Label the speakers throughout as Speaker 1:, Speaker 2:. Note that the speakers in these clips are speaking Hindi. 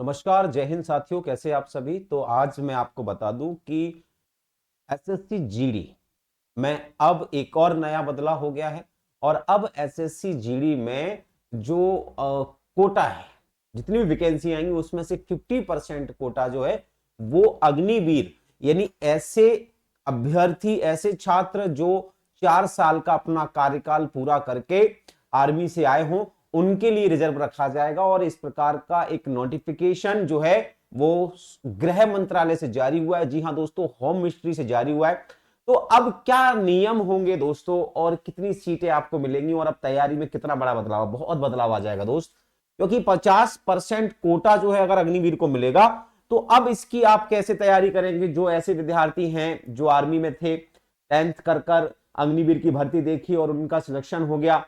Speaker 1: नमस्कार, जय हिंद साथियों। कैसे आप सभी। तो आज मैं आपको बता दूं कि एसएससी जीडी में अब एक और नया बदलाव हो गया है। और अब एसएससी जीडी में जो कोटा है, जितनी भी वैकेंसी आएंगी उसमें से 50% कोटा जो है वो अग्निवीर, यानी ऐसे अभ्यर्थी, ऐसे छात्र जो 4 साल का अपना कार्यकाल पूरा करके आर्मी से आए हों, उनके लिए रिजर्व रखा जाएगा। और इस प्रकार का एक नोटिफिकेशन जो है वो गृह मंत्रालय से जारी हुआ है। जी हां दोस्तों, होम मिनिस्ट्री से जारी हुआ है। तो अब क्या नियम होंगे दोस्तों, और कितनी सीटें आपको मिलेंगी, और अब तैयारी में कितना बड़ा बदलाव, बहुत बदलाव आ जाएगा दोस्त। क्योंकि 50% कोटा जो है अगर अग्निवीर को मिलेगा, तो अब इसकी आप कैसे तैयारी करेंगे। जो ऐसे विद्यार्थी हैं जो आर्मी में थे, 10th कर अग्निवीर की भर्ती देखी और उनका सिलेक्शन हो गया,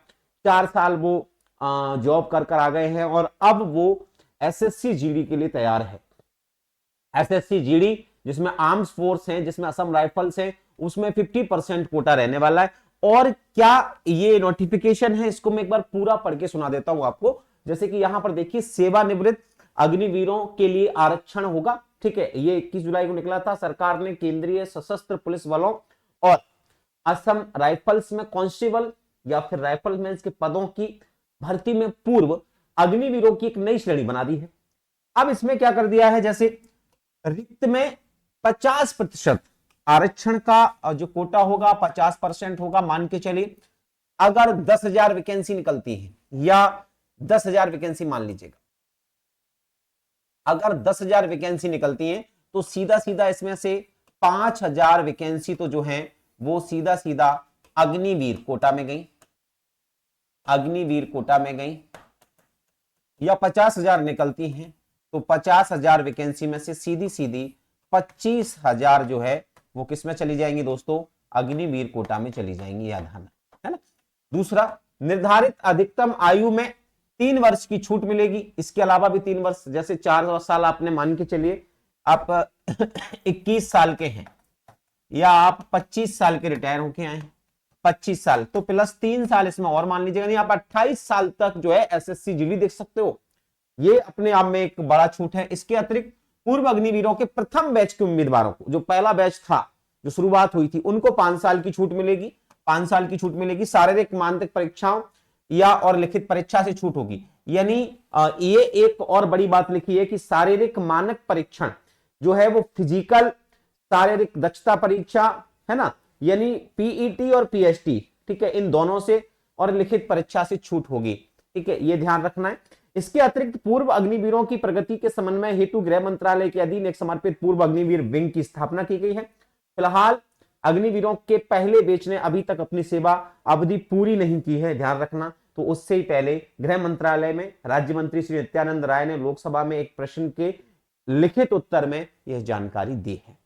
Speaker 1: 4 साल वो जॉब कर आ गए हैं, और अब वो एसएससी जीडी के लिए तैयार है। एसएससी जीडी जिसमें आर्म्स फोर्स हैं, जिसमें असम राइफल्स हैं, उसमें 50% कोटा रहने वाला है। और क्या ये नोटिफिकेशन है, इसको मैं एक बार पूरा पढ़ के सुना देता हूं आपको। जैसे कि यहां पर देखिए, सेवानिवृत्त अग्निवीरों के लिए आरक्षण होगा। ठीक है, ये 21 जुलाई को निकला था। सरकार ने केंद्रीय सशस्त्र पुलिस बलों और असम राइफल्स में कांस्टेबल या फिर राइफलमैन के पदों की भर्ती में पूर्व अग्निवीरों की एक नई श्रेणी बना दी है। अब इसमें क्या कर दिया है, जैसे रिक्त में 50% आरक्षण का जो कोटा होगा 50% होगा। मान के चलिए अगर 10,000 वैकेंसी निकलती है, या 10,000 वैकेंसी मान लीजिएगा, अगर 10,000 वैकेंसी निकलती है तो सीधा सीधा इसमें से 5,000 वैकेंसी तो जो है वो सीधा सीधा अग्निवीर कोटा में गई, अग्निवीर कोटा में गई। या 50,000 निकलती हैं तो 50,000 वैकेंसी में से सीधी सीधी 25,000 जो है वो किस में चली जाएंगी दोस्तों, अग्निवीर कोटा में चली जाएंगी। याद है ना। दूसरा, निर्धारित अधिकतम आयु में 3 वर्ष की छूट मिलेगी। इसके अलावा भी 3 वर्ष, जैसे 4 साल आपने मान के चलिए आप 21 साल के हैं, या आप 25 साल के रिटायर होके आए हैं, 25 साल तो प्लस 3 साल इसमें और मान लीजिएगा, नहीं आप 28 साल तक जो है एसएससी जीडी देख सकते हो। ये अपने आप में एक बड़ा छूट है। इसके अतिरिक्त पूर्व अग्निवीरों के प्रथम बैच के उम्मीदवारों को, जो पहला बैच था, जो शुरुआत हुई थी, उनको 5 साल की छूट मिलेगी। 5 साल की छूट मिलेगी। शारीरिक मानसिक परीक्षाओं या और लिखित परीक्षा से छूट होगी। यानी ये एक और बड़ी बात लिखी है कि शारीरिक मानक परीक्षण जो है वो फिजिकल शारीरिक दक्षता परीक्षा है ना, यानी पीईटी और पीएचटी, ठीक है, इन दोनों से, और लिखित परीक्षा से छूट होगी। ठीक है, ये ध्यान रखना है। इसके अतिरिक्त पूर्व अग्निवीरों की प्रगति के समन्वय हेतु गृह मंत्रालय के अधीन एक समर्पित पूर्व अग्निवीर विंग की स्थापना की गई है। फिलहाल अग्निवीरों के पहले बैच ने अभी तक अपनी सेवा अवधि पूरी नहीं की है, ध्यान रखना। तो उससे ही पहले गृह मंत्रालय में राज्य मंत्री श्री नित्यानंद राय ने लोकसभा में एक प्रश्न के लिखित उत्तर में यह जानकारी दी है।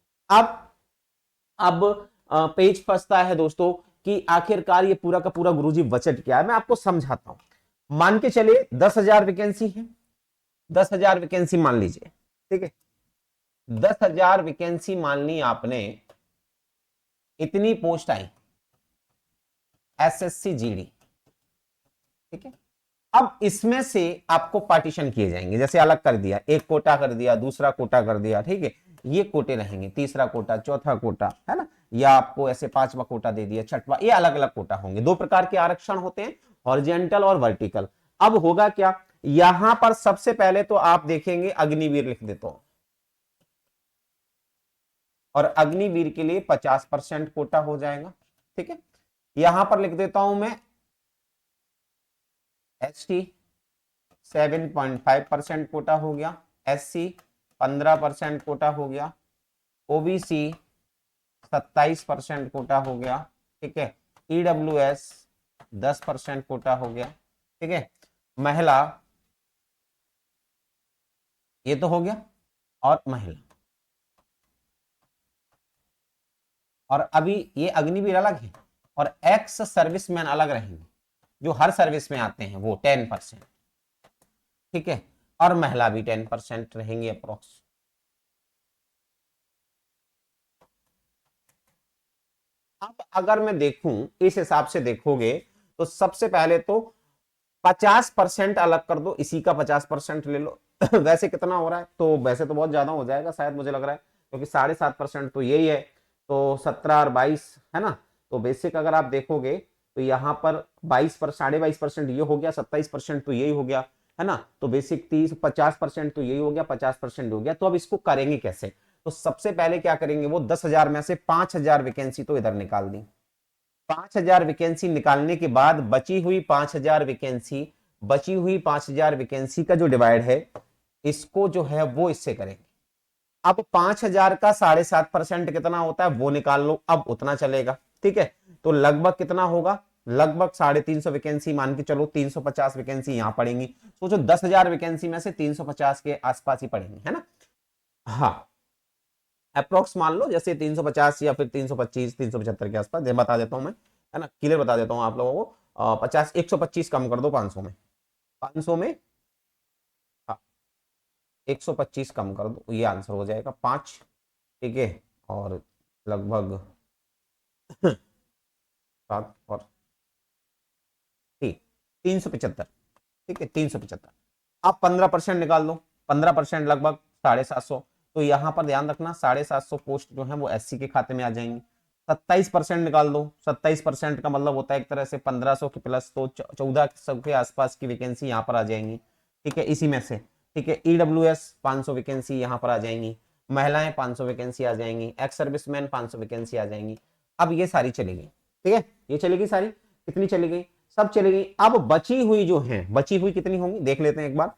Speaker 1: अब पेज फंसता है दोस्तों कि आखिरकार ये पूरा का पूरा गुरुजी बजट क्या है। मैं आपको समझाता हूं। मान के चलिए 10,000 वैकेंसी है, 10,000 वैकेंसी मान लीजिए, ठीक है, 10,000 वैकेंसी मान ली आपने, इतनी पोस्ट आई एसएससी जीडी, ठीक है। अब इसमें से आपको पार्टीशन किए जाएंगे, जैसे अलग कर दिया, एक कोटा कर दिया, दूसरा कोटा कर दिया, ठीक है, ये कोटे रहेंगे, तीसरा कोटा, चौथा कोटा, है ना, या आपको ऐसे 5वां कोटा दे दिया, छठवां, ये अलग अलग कोटा होंगे। 2 प्रकार के आरक्षण होते हैं, हॉरिजॉन्टल और वर्टिकल। अब होगा क्या, यहां पर सबसे पहले तो आप देखेंगे अग्निवीर लिख देता हूं, और अग्निवीर के लिए 50% कोटा हो जाएगा। ठीक है, यहां पर लिख देता हूं मैं एसटी 7.5% कोटा हो गया, एससी 15% कोटा हो गया, ओबीसी 27% कोटा हो गया, ठीक है, ईडब्ल्यूएस 10% कोटा हो गया, ठीक है, महिला ये तो हो गया, और महिला, और अभी ये अग्निवीर अलग है, और एक्स सर्विसमैन अलग रहेंगे, जो हर सर्विस में आते हैं वो 10%, ठीक है, और महिला भी 10% रहेंगे अप्रोक्स। अब अगर मैं देखूं, इस हिसाब से देखोगे तो सबसे पहले तो 50% अलग कर दो, इसी का 50% ले लो। वैसे कितना हो रहा है, तो वैसे तो बहुत ज्यादा हो जाएगा शायद, मुझे लग रहा है, क्योंकि 7.5% तो यही है, तो 17 और 22 है ना। तो बेसिक अगर आप देखोगे तो यहाँ पर 22% ये हो गया, 27% तो यही हो गया, है ना। तो बेसिक 50% तो यही हो गया, 50% हो गया। तो अब इसको करेंगे कैसे? तो सबसे पहले क्या करेंगे, वो 10,000 में से 5,000 वैकेंसी तो इधर निकाल दी। 5,000 वैकेंसी निकालने के बाद बची हुई 5,000 वैकेंसी, बची हुई 5,000 वैकेंसी का जो डिवाइड है, इसको जो है वो इससे करेंगे। अब 5,000 का 7.5% कितना होता है वो निकाल लो, अब उतना चलेगा, ठीक है। तो लगभग कितना होगा, लगभग 350 वैकेंसी मान के चलो, 350 वैकेंसी यहां पड़ेंगी। सोचो 10,000 वैकेंसी में से 350 के आसपास ही पड़ेंगी, है ना। हाँ, अप्रोक्स मान लो, जैसे 350 या फिर 325 375 के आसपास, बता देता हूं मैं, है ना, क्लियर बता देता हूं आप लोगों को। 125 कम कर दो 500 में, 500 में, हाँ, 125 कम कर दो, ये आंसर हो जाएगा 5, ठीक है। और लगभग 7 और ठीक 375, ठीक है, 375। आप 15% निकाल दो, 15% लगभग 750। तो यहां पर ध्यान रखना 750 पोस्ट जो है वो एससी के खाते में आ जाएंगी। 27% निकाल दो, 27% का मतलब होता है एक तरह से 1500 के प्लस, तो 1400 के आसपास की वैकेंसी यहाँ पर आ जाएंगी, ठीक है, इसी में से, ठीक है। ईडब्ल्यूएस 500 वैकेंसी यहाँ पर आ जाएंगी, महिलाएं 500 वैकेंसी आ जाएंगी, एक्स सर्विसमैन 500 वैकेंसी आ जाएंगी। अब ये सारी चलेगी, ठीक है, ये चलेगी सारी, कितनी चलेगी, सब चलेगी। अब बची हुई जो है, बची हुई कितनी होंगी देख लेते हैं एक बार।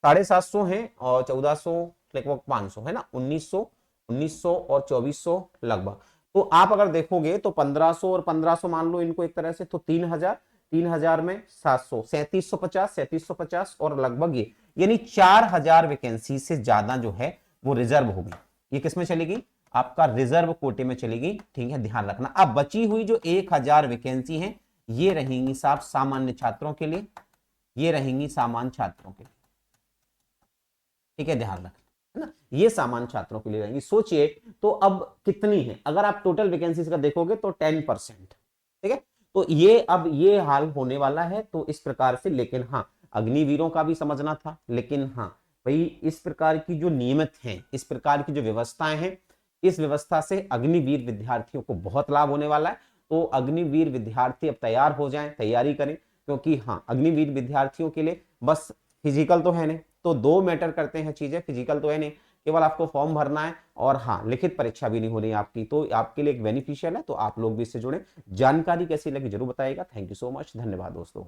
Speaker 1: 750 है और 1400 लगभग 500 है ना, 1900 और 2400 लगभग। तो आप अगर देखोगे तो 1500 और 1500 मान लो इनको एक तरह से, तो 3000, 3000 में 700, 3750, 3750 और लगभग यानी 4000 वैकेंसी से ज्यादा जो है वो रिजर्व होगी। ये किसमें चलेगी, आपका रिजर्व कोटे में चलेगी, ठीक है, ध्यान रखना। अब बची हुई जो 1000 वैकेंसी है, ये रहेंगी साहब सामान्य छात्रों के लिए, ये रहेंगी सामान्य छात्रों के लिए, ठीक है, ध्यान रखना, है ना, ये सामान्य छात्रों के लिए रहेंगी। सोचिए तो अब कितनी है, अगर आप टोटल वैकेंसीज का देखोगे तो 10%, ठीक है। तो ये अब ये हाल होने वाला है, तो इस प्रकार से, लेकिन हाँ, अग्निवीरों का भी समझना था, लेकिन हाँ भाई, इस प्रकार की जो नियमित हैं, इस प्रकार की जो व्यवस्थाएं हैं, इस व्यवस्था से अग्निवीर विद्यार्थियों को बहुत लाभ होने वाला है। तो अग्निवीर विद्यार्थी अब तैयार हो जाएं, तैयारी करें, क्योंकि हाँ, अग्निवीर विद्यार्थियों के लिए बस फिजिकल तो है नहीं, तो दो मैटर करते हैं चीजें, फिजिकल तो है नहीं, केवल आपको फॉर्म भरना है, और हाँ, लिखित परीक्षा भी नहीं हो रही आपकी, तो आपके लिए एक बेनिफिशियल है, तो आप लोग भी इससे जुड़े। जानकारी कैसी लगी जरूर बताइएगा। थैंक यू सो मच, धन्यवाद दोस्तों।